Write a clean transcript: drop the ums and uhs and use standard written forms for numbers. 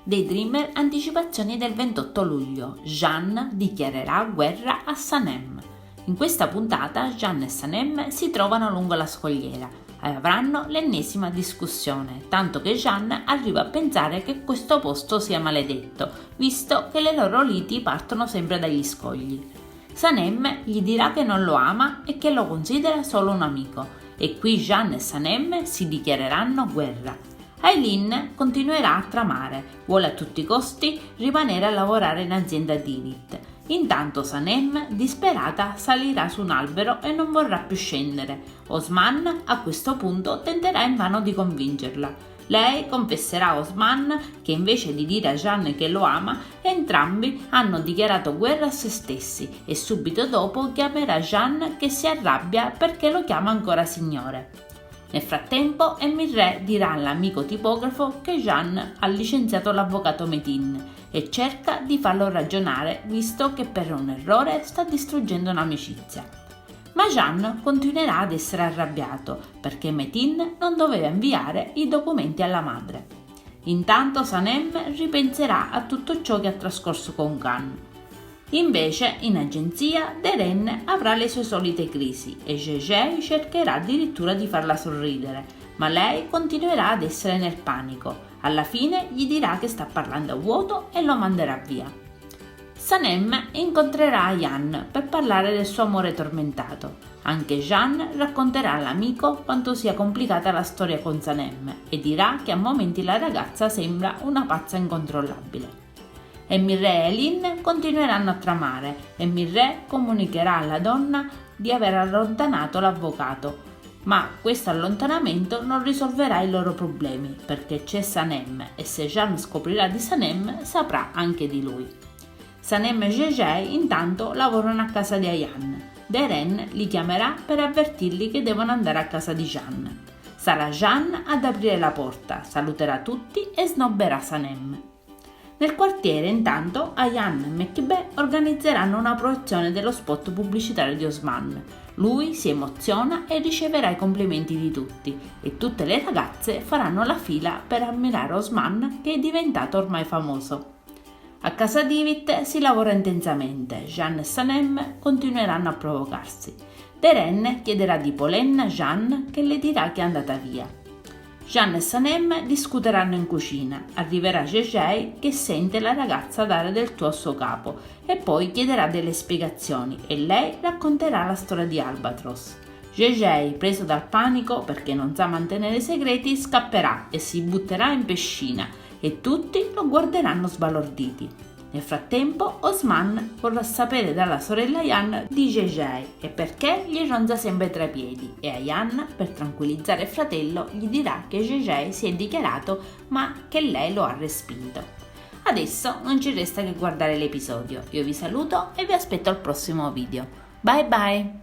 dei Dreamer anticipazioni del 28 luglio. Jeanne dichiarerà guerra a Sanem. In questa puntata Jeanne e Sanem si trovano lungo la scogliera e avranno l'ennesima discussione, tanto che Jeanne arriva a pensare che questo posto sia maledetto, visto che le loro liti partono sempre dagli scogli. Sanem gli dirà che non lo ama e che lo considera solo un amico, e qui Jeanne e Sanem si dichiareranno guerra. Aileen continuerà a tramare, vuole a tutti i costi rimanere a lavorare in azienda di Ivit. Intanto Sanem, disperata, salirà su un albero e non vorrà più scendere. Osman a questo punto tenterà invano di convincerla. Lei confesserà a Osman che invece di dire a Jeanne che lo ama, entrambi hanno dichiarato guerra a se stessi e subito dopo chiamerà Jeanne che si arrabbia perché lo chiama ancora signore. Nel frattempo Emirre dirà all'amico tipografo che Jeanne ha licenziato l'avvocato Metin e cerca di farlo ragionare visto che per un errore sta distruggendo un'amicizia. Ma Jeanne continuerà ad essere arrabbiato perché Metin non doveva inviare i documenti alla madre. Intanto Sanem ripenserà a tutto ciò che ha trascorso con Khan. Invece, in agenzia, Deren avrà le sue solite crisi e Gege cercherà addirittura di farla sorridere, ma lei continuerà ad essere nel panico. Alla fine gli dirà che sta parlando a vuoto e lo manderà via. Sanem incontrerà Ayan per parlare del suo amore tormentato. Anche Jeanne racconterà all'amico quanto sia complicata la storia con Sanem e dirà che a momenti la ragazza sembra una pazza incontrollabile. Emirre e Aileen continueranno a tramare. Emirre comunicherà alla donna di aver allontanato l'avvocato, ma questo allontanamento non risolverà i loro problemi perché c'è Sanem e se Jeanne scoprirà di Sanem saprà anche di lui. Sanem e Gege intanto lavorano a casa di Ayan. Deren li chiamerà per avvertirli che devono andare a casa di Jeanne. Sarà Jeanne ad aprire la porta, saluterà tutti e snobberà Sanem. Nel quartiere intanto Ayan e Mekbe organizzeranno una proiezione dello spot pubblicitario di Osman. Lui si emoziona e riceverà i complimenti di tutti e tutte le ragazze faranno la fila per ammirare Osman che è diventato ormai famoso. A casa di Ivit si lavora intensamente, Jeanne e Sanem continueranno a provocarsi. Deren chiederà di Polen a Jeanne che le dirà che è andata via. Jeanne e Sanem discuteranno in cucina, arriverà Gege che sente la ragazza dare del tuo al suo capo e poi chiederà delle spiegazioni e lei racconterà la storia di Albatros. Gege, preso dal panico perché non sa mantenere i segreti, scapperà e si butterà in piscina e tutti lo guarderanno sbalorditi. Nel frattempo Osman vorrà sapere dalla sorella Ayan di Gege e perché gli ronza sempre tra i piedi e Ayan, per tranquillizzare il fratello, gli dirà che Gege si è dichiarato ma che lei lo ha respinto. Adesso non ci resta che guardare l'episodio. Io vi saluto e vi aspetto al prossimo video. Bye bye!